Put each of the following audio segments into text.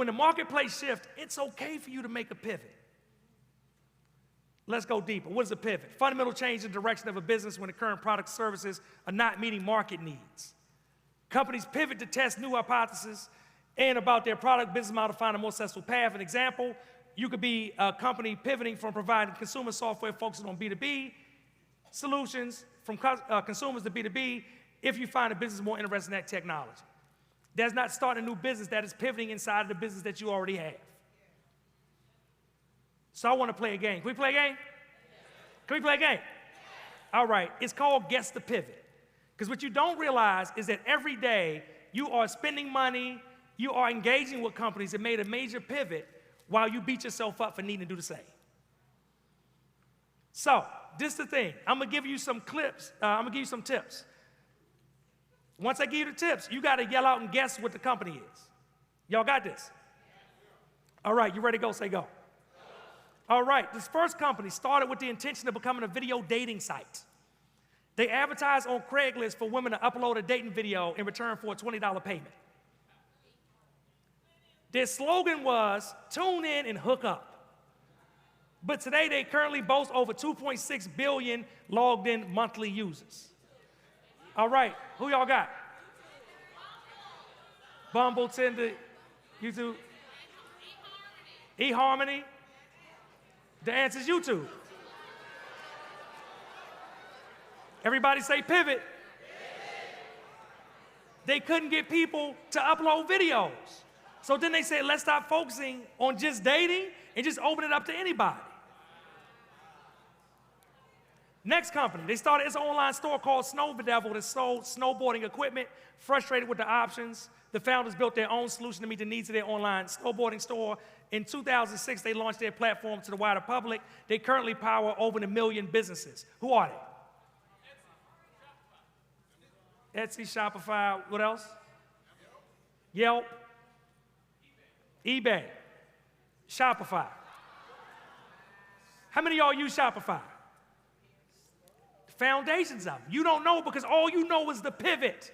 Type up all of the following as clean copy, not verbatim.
When the marketplace shifts, it's okay for you to make a pivot. Let's go deeper. What is a pivot? Fundamental change in direction of a business when the current products and services are not meeting market needs. Companies pivot to test new hypotheses and about their product business model to find a more successful path. An example, you could be a company pivoting from providing consumer software focusing on B2B solutions from consumers to B2B if you find a business more interested in that technology. That's not starting a new business, that is pivoting inside of the business that you already have. So I want to play a game. Can we play a game? Can we play a game? All right, it's called Guess the Pivot. Because what you don't realize is that every day you are spending money, you are engaging with companies that made a major pivot while you beat yourself up for needing to do the same. So, this is the thing. I'm going to give you some clips. I'm going to give you some tips. Once I give you the tips, you got to yell out and guess what the company is. Y'all got this? All right, you ready to go? Say go. All right, this first company started with the intention of becoming a video dating site. They advertised on Craigslist for women to upload a dating video in return for a $20 payment. Their slogan was, tune in and hook up. But today they currently boast over 2.6 billion logged in monthly users. All right, who y'all got? Bumble, Tinder, YouTube, eHarmony. The answer is YouTube. Everybody say pivot. They couldn't get people to upload videos. So then they said, let's stop focusing on just dating and just open it up to anybody. Next company, they started its online store called Snowboarding that sold snowboarding equipment. Frustrated with the options, the founders built their own solution to meet the needs of their online snowboarding store. In 2006, they launched their platform to the wider public. They currently power over 1 million businesses. Who are they? Etsy, Shopify, what else? Yelp, eBay, Shopify. How many of y'all use Shopify? Foundations of them. You don't know because all you know is the pivot.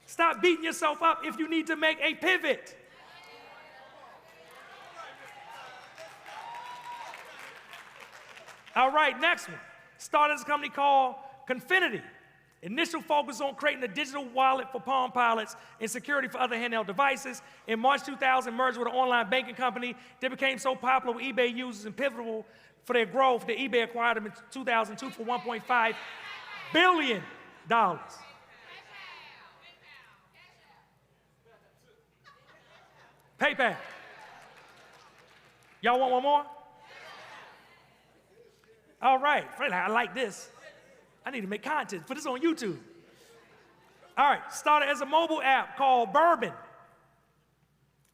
Stop beating yourself up if you need to make a pivot. All right, next one. Started as a company called Confinity. Initial focus on creating a digital wallet for Palm Pilots and security for other handheld devices. In March 2000, merged with an online banking company. They became so popular with eBay users and pivotal for their growth that eBay acquired them in 2002 for $1.5 billion. PayPal. Y'all want one more? All right, I like this. I need to make content, put this on YouTube. All right, started as a mobile app called Bourbon.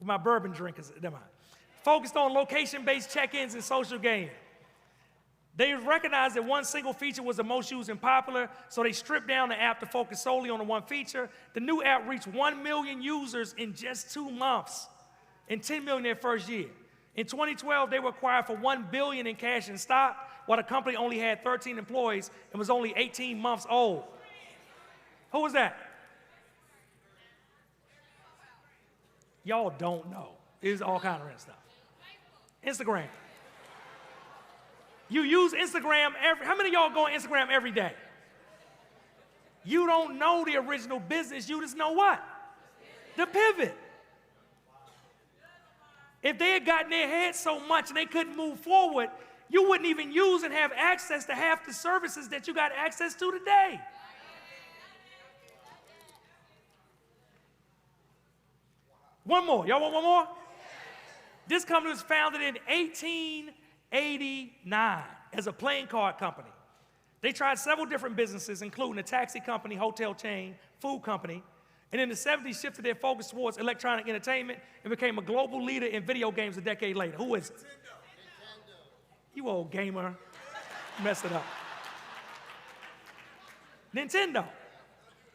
My bourbon drinkers, never mind. Focused on location-based check-ins and social gaming. They recognized that one single feature was the most used and popular, so they stripped down the app to focus solely on the one feature. The new app reached 1 million users in just 2 months and 10 million their first year. In 2012, they were acquired for $1 billion in cash and stock, while the company only had 13 employees and was only 18 months old. Who was that? Y'all don't know. It's all kind of stuff. Instagram. You use Instagram how many of y'all go on Instagram every day? You don't know the original business, you just know what? The pivot. If they had gotten their head so much and they couldn't move forward, you wouldn't even use and have access to half the services that you got access to today. One more. Y'all want one more? This company was founded in 1889 as a playing card company. They tried several different businesses, including a taxi company, hotel chain, food company, and in the 70s shifted their focus towards electronic entertainment and became a global leader in video games a decade later. Who is it? You old gamer, messed it up. Nintendo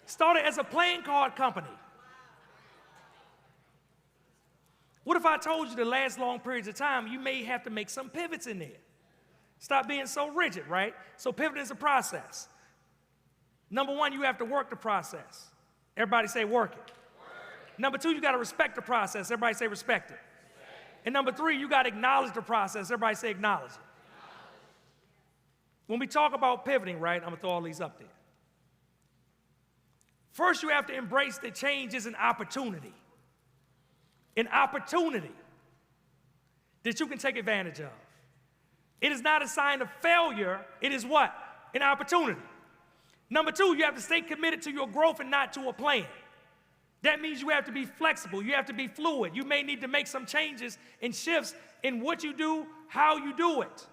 started as a playing card company. What if I told you to last long periods of time, you may have to make some pivots in there. Stop being so rigid, right? So pivot is a process. Number one, you have to work the process. Everybody say work it. Number 2, you got to respect the process. Everybody say respect it. And number 3, you got to acknowledge the process. Everybody say acknowledge it. When we talk about pivoting, right, I'm going to throw all these up there. First, you have to embrace that change is an opportunity. An opportunity that you can take advantage of. It is not a sign of failure. It is what? An opportunity. Number 2, you have to stay committed to your growth and not to a plan. That means you have to be flexible. You have to be fluid. You may need to make some changes and shifts in what you do, how you do it.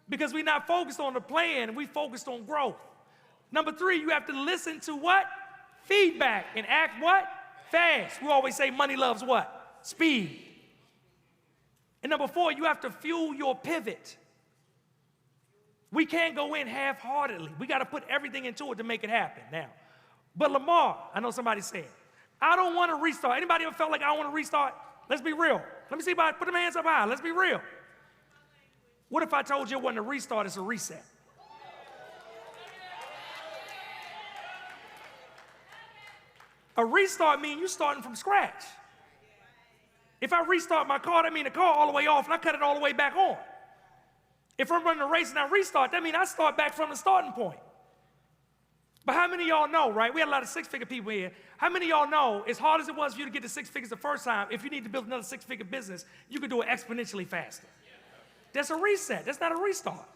Because we're not focused on the plan, we focused on growth. Number 3, you have to listen to what? Feedback and act what? Fast. We always say money loves what? Speed. And number 4, you have to fuel your pivot. We can't go in half-heartedly. We got to put everything into it to make it happen now. But Lamar, I know somebody said, I don't want to restart. Anybody ever felt like I want to restart? Let's be real. Let me see if I put them hands up high. Let's be real. What if I told you it wasn't a restart, it's a reset? A restart means you're starting from scratch. If I restart my car, that means the car all the way off and I cut it all the way back on. If I'm running a race and I restart, that means I start back from the starting point. But how many of y'all know, right? We had a lot of six-figure people here. How many of y'all know, as hard as it was for you to get to 6 figures the first time, if you need to build another 6-figure business, you can do it exponentially faster. That's a reset. That's not a restart.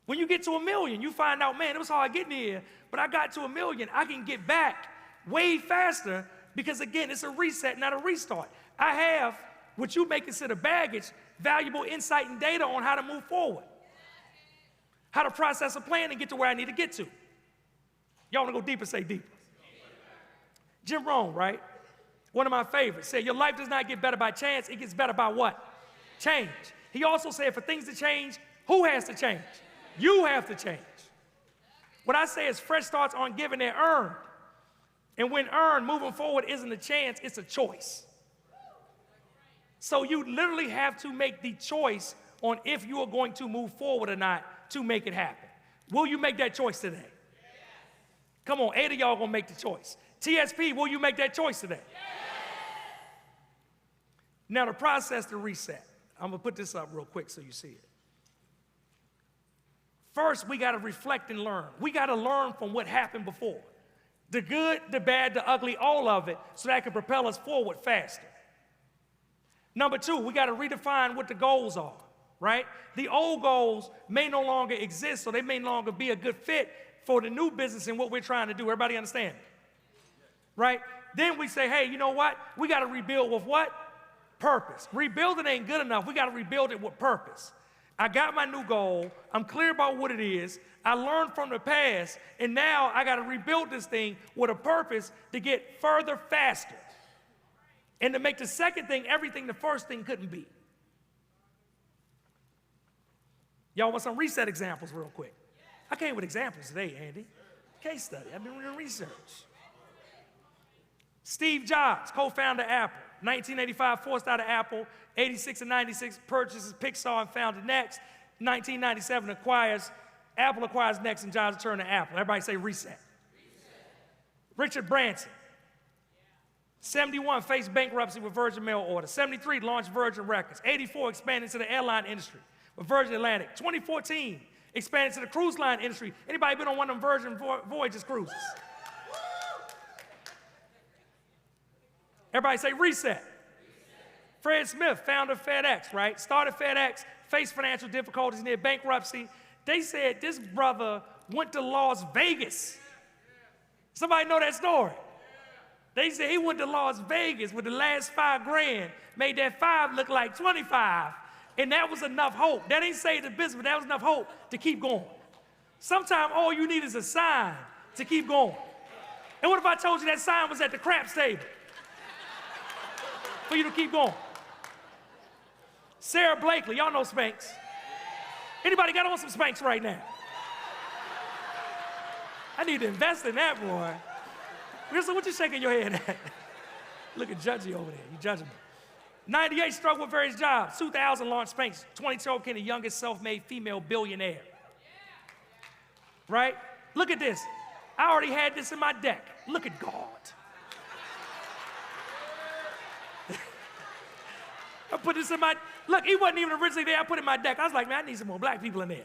When you get to 1 million, you find out, man, it was hard getting here, but I got to 1 million. I can get back way faster because, again, it's a reset, not a restart. I have what you may consider baggage, valuable insight and data on how to move forward, how to process a plan and get to where I need to get to. Y'all want to go deeper, say deeper. Jim Rohn, right? One of my favorites, said, your life does not get better by chance, it gets better by what? Change. He also said, for things to change, who has to change? You have to change. What I say is fresh starts aren't given, they're earned. And when earned, moving forward isn't a chance, it's a choice. So you literally have to make the choice on if you are going to move forward or not to make it happen. Will you make that choice today? Yes. Come on, 8 of y'all gonna make the choice. TSP, will you make that choice today? Yes. Now the process to reset. I'm gonna put this up real quick so you see it. First, we gotta reflect and learn. We gotta learn from what happened before. The good, the bad, the ugly, all of it, so that can propel us forward faster. Number 2, we got to redefine what the goals are, right? The old goals may no longer exist, so they may no longer be a good fit for the new business and what we're trying to do. Everybody understand? Right? Then we say, hey, you know what? We got to rebuild with what? Purpose. Rebuilding ain't good enough. We got to rebuild it with purpose. I got my new goal. I'm clear about what it is. I learned from the past, and now I got to rebuild this thing with a purpose to get further faster. And to make the second thing everything the first thing couldn't be. Y'all want some reset examples real quick? I came with examples today, Andy. Case study. I've been doing research. Steve Jobs, co-founder of Apple. 1985, forced out of Apple. 86 and 96, purchases Pixar and founded Next. 1997, Apple acquires Next and Jobs return to Apple. Everybody say reset. Richard Branson. 71, faced bankruptcy with Virgin Mail Order. 73, launched Virgin Records. 84, expanded to the airline industry with Virgin Atlantic. 2014, expanded to the cruise line industry. Anybody been on one of them Virgin Voyages cruises? Everybody say reset. Fred Smith, founder of FedEx, right? Started FedEx, faced financial difficulties near bankruptcy. They said this brother went to Las Vegas. Somebody know that story? They said he went to Las Vegas with the last $5,000, made that 5 look like 25, and that was enough hope. That ain't saved the business, but that was enough hope to keep going. Sometimes all you need is a sign to keep going. And what if I told you that sign was at the craps table for you to keep going? Sarah Blakely, y'all know Spanx. Anybody got on some Spanx right now? I need to invest in that, boy. What you shaking your head at? Look at Judgy over there. You judging me. 98, struggled with various jobs. 2000, launched Spanx. 2012, became the youngest self-made female billionaire. Right? Look at this. I already had this in my deck. Look at God. I put this in my, look, he wasn't even originally there. I put it in my deck. I was like, man, I need some more black people in there.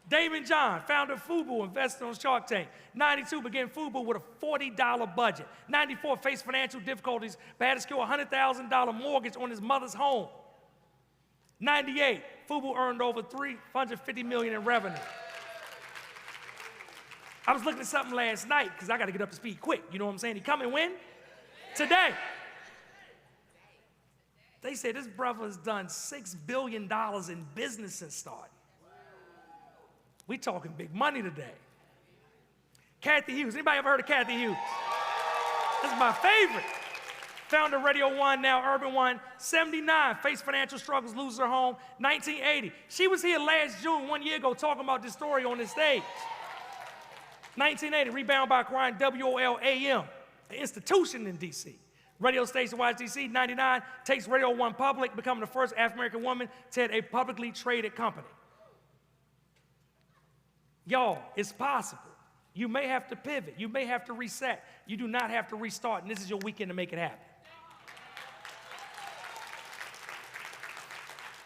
Damon John, founder of Fubu, invested on Shark Tank. 92, began Fubu with a $40 budget. 94, faced financial difficulties, but had to secure a $100,000 mortgage on his mother's home. 98, Fubu earned over $350 million in revenue. I was looking at something last night, because I got to get up to speed quick. You know what I'm saying? He coming when? Today. They said this brother has done $6 billion in business since starting. We talking big money today. Kathy Hughes. Anybody ever heard of Kathy Hughes? This is my favorite. Founder of Radio 1, now Urban One. 79, faced financial struggles, loses her home. 1980. She was here last June, 1 year ago, talking about this story on this stage. 1980, rebound by acquiring WOL-AM, an institution in D.C. Radio station Washington, D.C. 99, takes Radio 1 public, becoming the first African-American woman to head a publicly traded company. Y'all, it's possible. You may have to pivot. You may have to reset. You do not have to restart, and this is your weekend to make it happen.